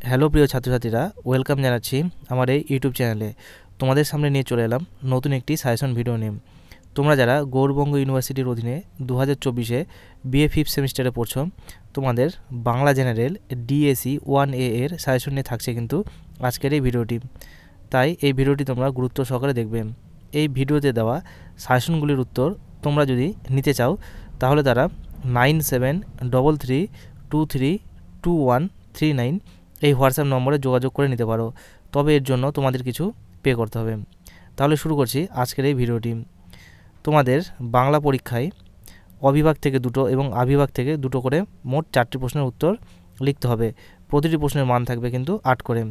Hello প্রিয় ছাত্রছাত্রীরা, welcome জানাচ্ছি আমার এই ইউটিউব চ্যানেলে। তোমাদের সামনে নিয়ে চলে এলাম নতুন একটি সাজেশন ভিডিও নিয়ে। তোমরা যারা গৌড়বঙ্গ ইউনিভার্সিটির অধীনে 2024-এ বিএ ফিফথ সেমিস্টারে পড়ছো, তোমাদের বাংলা জেনারেল ডিএসি 1A এর সাজেশন নিয়ে থাকছে কিন্তু আজকের এই ভিডিওটি। তাই এই ভিডিওটি তোমরা গুরুত্ব সহকারে দেখবে। এই ভিডিওতে দেওয়া সাজেশনগুলির উত্তর তোমরা যদি নিতে চাও তাহলে তারা 9733232139 এই হোয়াটসঅ্যাপ নম্বরে যোগাযোগ করে নিতে পারো। তবে এর জন্য তোমাদের কিছু পে করতে হবে। তাহলে শুরু করছি আজকের এই ভিডিওটি। তোমাদের বাংলা পরীক্ষায় অবিভাগ থেকে দুটো এবং আবিভাগ থেকে দুটো করে মোট 4টি প্রশ্নের উত্তর লিখতে হবে। প্রতিটি প্রশ্নের মান থাকবে কিন্তু 8 করে।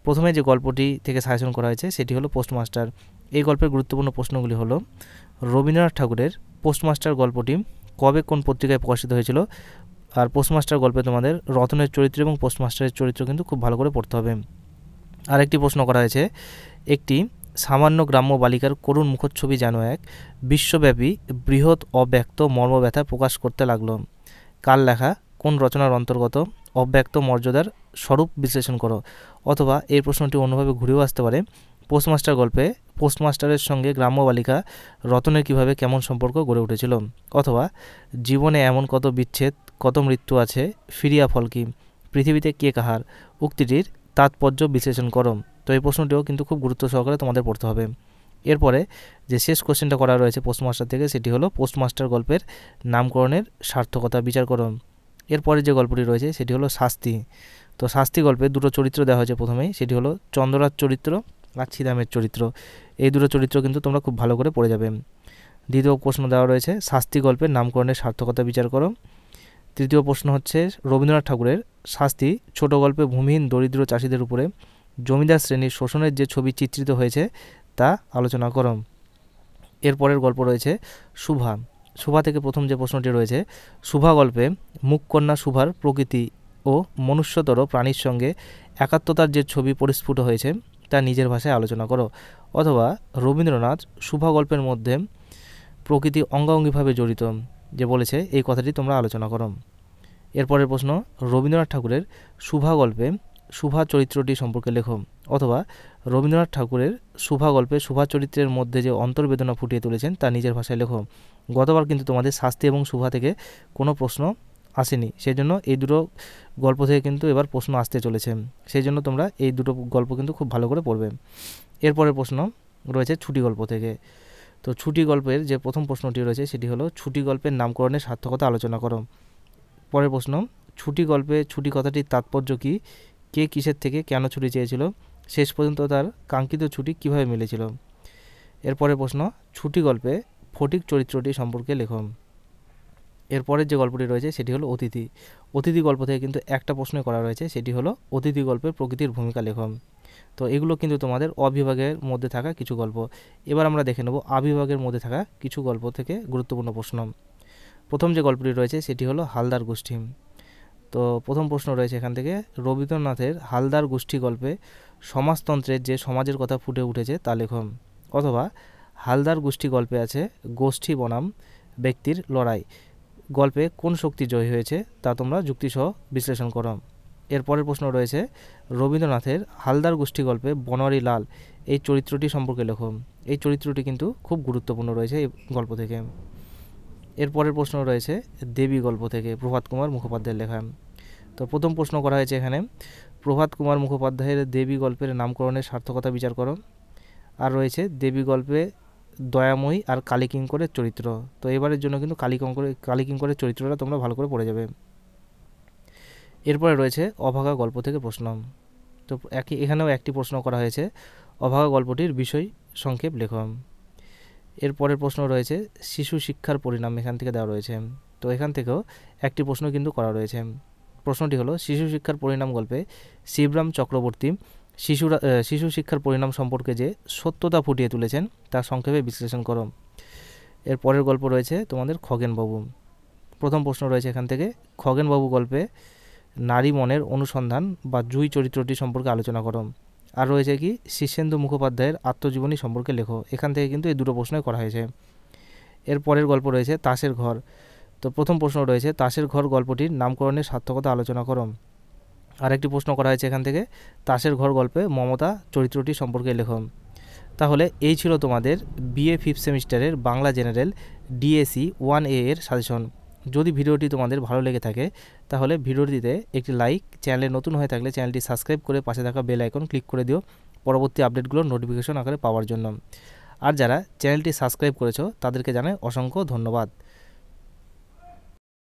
প্রথমে যে গল্পটি থেকে সাজেশন করা হয়েছে সেটি হলো পোস্টমাস্টার। এই গল্পের গুরুত্বপূর্ণ প্রশ্নগুলি হলো রবীন্দ্রনাথ ঠাকুরের পোস্টমাস্টার গল্পটি কবে কোন পত্রিকায় প্রকাশিত হয়েছিল। আর পোস্টমাস্টার গল্পে তোমাদের রতনের চরিত্র এবং পোস্টমাস্টারের চরিত্র কিন্তু খুব ভালো করে পড়তে হবে। আরেকটি প্রশ্ন করা হয়েছে, একটি সামান্য গ্রাম্য বালিকার করুণ মুখচ্ছবি যেন এক বিশ্বব্যাপী বৃহৎ অব্যক্ত মর্মব্যথা প্রকাশ করতে লাগলো। কার লেখা, কোন রচনার অন্তর্গত, অব্যক্ত মর্যাদার স্বরূপ বিশ্লেষণ করো। অথবা এই প্রশ্নটি অন্যভাবে ঘুরেও আসতে পারে, পোস্টমাস্টার গল্পে পোস্টমাস্টারের সঙ্গে গ্রাম্য বালিকা রতনের কীভাবে কেমন সম্পর্ক গড়ে উঠেছিল। অথবা জীবনে এমন কত বিচ্ছেদ কত মৃত্যু আছে, ফিরিয়া ফল কি, পৃথিবীতে কে কাহার, উক্তিটির তাৎপর্য বিশ্লেষণ করো। তো এই প্রশ্নটিও কিন্তু খুব গুরুত্ব সহকারে তোমাদের পড়তে হবে। এরপরে যে শেষ কোশ্চেনটা করা রয়েছে পোস্টমাস্টার থেকে সেটি হলো পোস্টমাস্টার গল্পের নামকরণের সার্থকতা বিচার করো। এরপরে যে গল্পটি রয়েছে সেটি হলো শাস্তি। তো শাস্তি গল্পে দুটো চরিত্র দেওয়া হয়েছে প্রথমেই, সেটি হলো চন্দ্ররাজ চরিত্র আর ছিদামের চরিত্র। এই দুটো চরিত্র কিন্তু তোমরা খুব ভালো করে পড়ে যাবে। দ্বিতীয় প্রশ্ন দেওয়া রয়েছে শাস্তি গল্পের নামকরণের সার্থকতা বিচার করো। তৃতীয় প্রশ্ন হচ্ছে রবীন্দ্রনাথ ঠাকুরের শাস্তি ছোট গল্পে ভূমিহীন দরিদ্র চাষিদের উপরে জমিদার শ্রেণীর শোষণের যে ছবি চিত্রিত হয়েছে তা আলোচনা করো। এরপরের গল্প রয়েছে শুভা। শুভা থেকে প্রথম যে প্রশ্নটি রয়েছে, শুভা গল্পে মুখকন্যা শুভার প্রকৃতি ও মনুষ্যতর প্রাণীর সঙ্গে একাত্মতার যে ছবি পরিস্ফুট হয়েছে তা নিজের ভাষায় আলোচনা করো। অথবা রবীন্দ্রনাথ শুভা গল্পের মধ্যে প্রকৃতি অঙ্গাঙ্গিভাবে জড়িত যে বলেছে এই কথাটি তোমরা আলোচনা করো। এরপরের প্রশ্ন, রবীন্দ্রনাথ ঠাকুরের শুভা গল্পে শুভা চরিত্রটি সম্পর্কে লেখো। অথবা রবীন্দ্রনাথ ঠাকুরের শুভা গল্পে শুভা চরিত্রের মধ্যে যে অন্তর্বেদনা ফুটিয়ে তুলেছেন তা নিজের ভাষায় লেখো। গতবার কিন্তু তোমাদের শাস্তি এবং শুভা থেকে কোনো প্রশ্ন আসেনি, সেই জন্য এই দুটো গল্প থেকে কিন্তু এবার প্রশ্ন আসতে চলেছে। সেই জন্য তোমরা এই দুটো গল্প কিন্তু খুব ভালো করে পড়বে। এরপরের প্রশ্ন রয়েছে ছুটি গল্প থেকে। তো ছুটি গল্পের যে প্রথম প্রশ্নটি রয়েছে সেটি হলো ছুটি গল্পের নামকরণের সার্থকতা আলোচনা করো। পরের প্রশ্ন, ছুটি গল্পে ছুটি কথাটির তাৎপর্য কী, কে কিসের থেকে কেন ছুটি চেয়েছিল, শেষ পর্যন্ত তার কাঙ্ক্ষিত ছুটি কিভাবে মিলেছিল। এরপরের প্রশ্ন, ছুটি গল্পে ফটিক চরিত্রটি সম্পর্কে লেখো। এরপরের যে গল্পটি রয়েছে সেটি হলো অতিথি। অতিথি গল্প থেকে কিন্তু একটা প্রশ্ন করা রয়েছে, সেটি হলো অতিথি গল্পের প্রকৃতির ভূমিকা লেখো। তো এগুলো কিন্তু তোমাদের অবিভাগের মধ্যে থাকা কিছু গল্প। এবার আমরা দেখে নেব আবিভাগের মধ্যে থাকা কিছু গল্প থেকে গুরুত্বপূর্ণ প্রশ্ন। প্রথম যে গল্পটি রয়েছে সেটি হলো হালদার গোষ্ঠী। তো প্রথম প্রশ্ন রয়েছে এখান থেকে, রবীন্দ্রনাথের হালদার গোষ্ঠী গল্পে সমাজতন্ত্রের যে সমাজের কথা ফুটে উঠেছে তা লেখো। অথবা হালদার গোষ্ঠী গল্পে আছে গোষ্ঠী বনাম ব্যক্তির লড়াই, গল্পে কোন শক্তি জয় হয়েছে তা তোমরা যুক্তিসহ বিশ্লেষণ করো। এরপরের প্রশ্ন রয়েছে রবীন্দ্রনাথের হালদার গোষ্ঠী গল্পে বনোয়ারি লাল এই চরিত্রটি সম্পর্কে লেখো। এই চরিত্রটি কিন্তু খুব গুরুত্বপূর্ণ রয়েছে এই গল্প থেকে। এরপরের প্রশ্ন রয়েছে দেবী গল্প থেকে, প্রভাত কুমার মুখোপাধ্যায়ের লেখা। তো প্রথম প্রশ্ন করা হয়েছে এখানে, প্রভাত কুমার মুখোপাধ্যায়ের দেবী গল্পের নামকরণের সার্থকতা বিচার করো। আর রয়েছে দেবী গল্পে দয়াময়ী আর কালীকিঙ্করের চরিত্র। তো এবারের জন্য কিন্তু কালীকিঙ্করের চরিত্রটা তোমরা ভালো করে পড়ে যাবে। এরপরে রয়েছে অভাগা গল্প থেকে প্রশ্ন। তো এখানেও একটি প্রশ্ন করা হয়েছে, অভাগা গল্পটির বিষয় সংক্ষেপ লেখো। এরপরের প্রশ্ন রয়েছে শিশু শিক্ষার পরিণাম, এখান থেকে দেওয়া রয়েছে। তো এখান থেকেও একটি প্রশ্ন কিন্তু করা রয়েছে। প্রশ্নটি হলো শিশু শিক্ষার পরিণাম গল্পে শিবরাম চক্রবর্তী শিশু শিক্ষার পরিণাম সম্পর্কে যে সত্যতা ফুটিয়ে তুলেছেন তা সংক্ষেপে বিশ্লেষণ করো। এর পরের গল্প রয়েছে তোমাদের খগেনবাবু। প্রথম প্রশ্ন রয়েছে এখান থেকে, খগেনবাবু গল্পে নারী মনের অনুসন্ধান বা জুই চরিত্রটি সম্পর্কে আলোচনা করো। আর রয়েছে কি শীর্ষেন্দু মুখোপাধ্যায়ের আত্মজীবনী সম্পর্কে লেখো। এখান থেকে কিন্তু এই দুটো প্রশ্নই করা হয়েছে। এর পরের গল্প রয়েছে তাসের ঘর। তো প্রথম প্রশ্ন রয়েছে তাসের ঘর গল্পটির নামকরণের সার্থকতা আলোচনা করো। আরেকটি প্রশ্ন করা হয়েছে এখান থেকে, তাসের ঘর গল্পে মমতা চরিত্রটি সম্পর্কে লেখো। তাহলে এই ছিল তোমাদের বিএ ফিফথ সেমিস্টারের বাংলা জেনারেল ডিএসি 1A এর সাজেশন। যদি ভিডিওটি তোমাদের ভালো লেগে থাকে তাহলে ভিডিওটিতে একটি লাইক, চ্যানেলে নতুন হয়ে থাকলে চ্যানেলটি সাবস্ক্রাইব করে পাশে থাকা বেল আইকন ক্লিক করে দিও পরবর্তী আপডেটগুলো নোটিফিকেশন আকারে পাওয়ার জন্য। আর যারা চ্যানেলটি সাবস্ক্রাইব করেছো তাদেরকে জানাই অসংখ্য ধন্যবাদ।